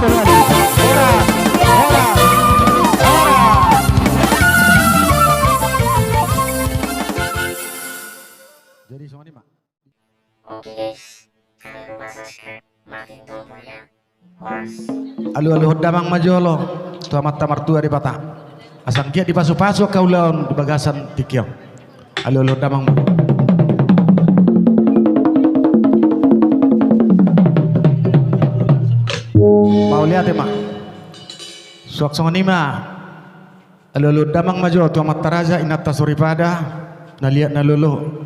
Jadi semua ini mak. Oke guys, kalian masih makin ngomongnya. Alu-alu damang majolo, tua mata martua di patah. Asang kia di pasu-pasu kau lawan di bagasan tikiong. Alu-alu damang. Mau lihat ya mak. Suak songan ima. Alu-alu damang majo, tua mata raja inata suripada. Naliat nalulu.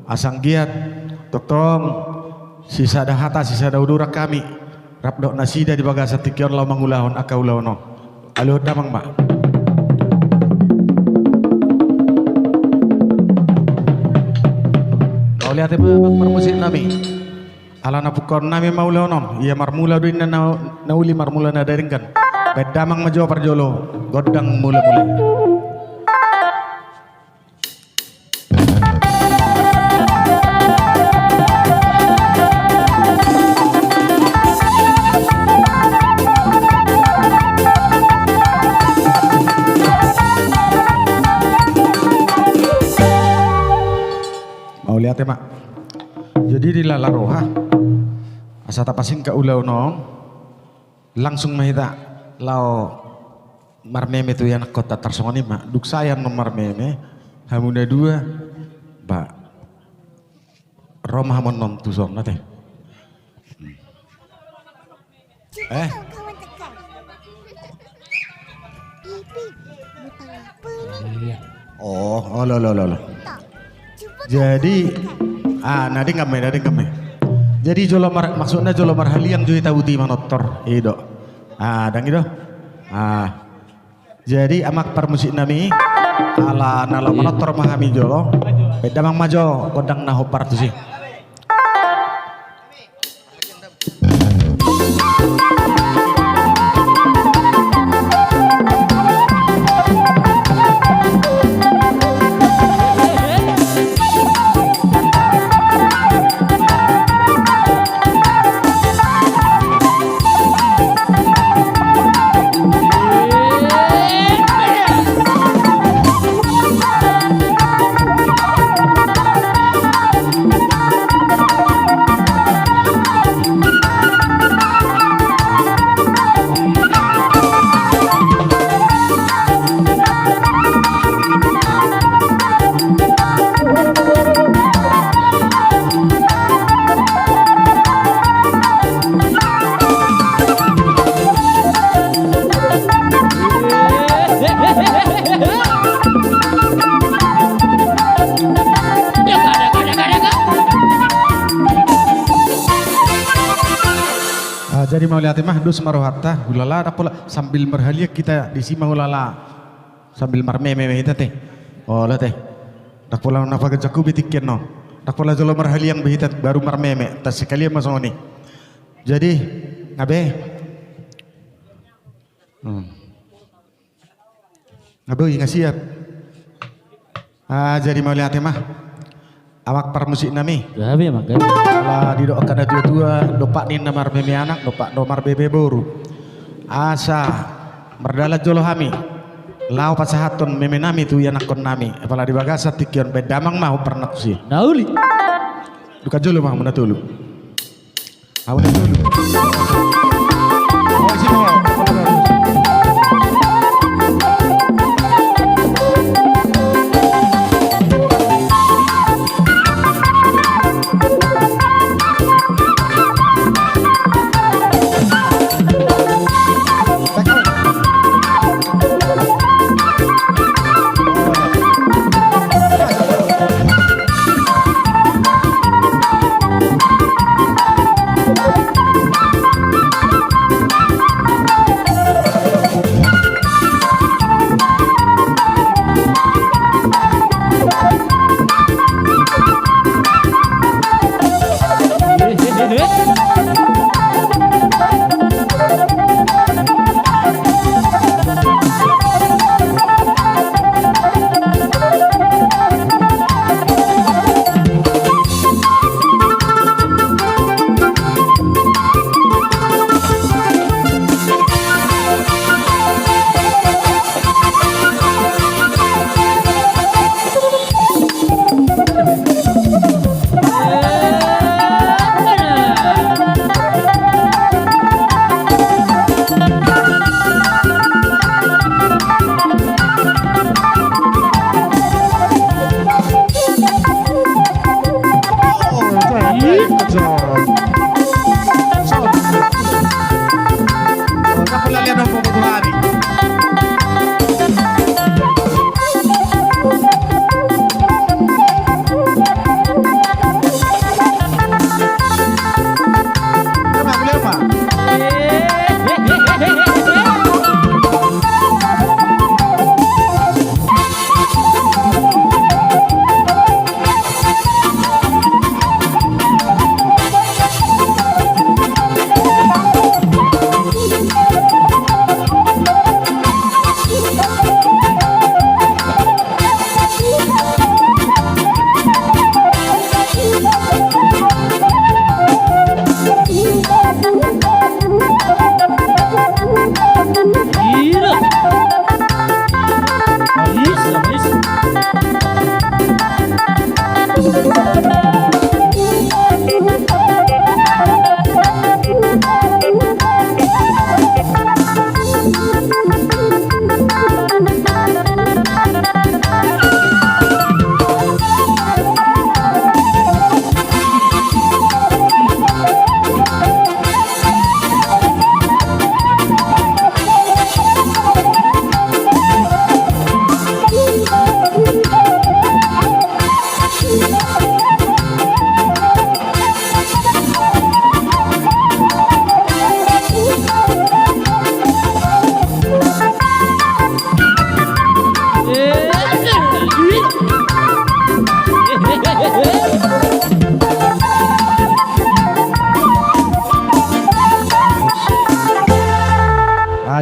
Asang giat, totong. Sisa dah hata, sisa dah udurak kami. Rapdok nasida di bagasa tikion lau mangulahon akau launo. Aluh damang mak. Kau lihat apa permusik nami. Alana pukon nami mau launo. Ia marmula duin na nauli marmula na daringkan. Bedamang majo parjolo. Godang mula-mula. Mau lihat ya mak. Jadi di lalaroha asa tapasing ka ulau no langsung mahita lao marmeme tu yang kota tarsongoni mak duk sayang no marmeme hamuda dua ba Roma hamon non tuson nate oh lo. Jadi nadi kami. Jadi jolomar maksudnya jolomar haliang jui tauti manotor ido. Dan itu. Jadi amak permusik nami ala nalo manotor mahami jolo. Bedamang majo kodang nahopar tu sih. Jadi mau lihat mah dus marohata gulala pula sambil merhalia kita di sima gulala sambil marmeme kita teh oh lah teh dak pula napa gajaku bitikin no dak pula jolo merhalia yang behitat baru marmeme tas sekali masong ni jadi ngabe ngabe ingat siap jadi mau lihat mah awak permusik nami. Gabe mak. Kalau di doa kada tua dopak ni nomor meme anak dopak nomor bebe boru. Asa merdala jolo hami. Lau pasahaton meme nami tu yang nakon nami. Apalagi di bagasa tikion bedamang mau pernah sih. Nauli. Duka jolo mah muna tulu. Awalnya dulu. Oh sih mau.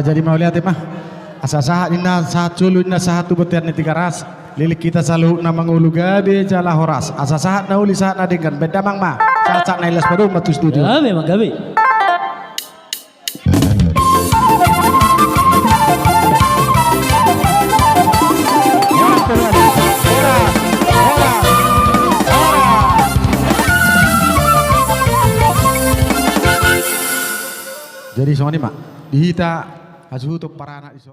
jadi mau lihat mah asa sahat inna sahat culu inna sahatu betian ni tiga ras lilik kita selalu nama ngulu gabe jala horas asa sahat na uli sahat na dengan beda mang mah saat na ilas padu matu studio Gabe mang gabe. jadi soalnya mak dihita azuh untuk para anak iso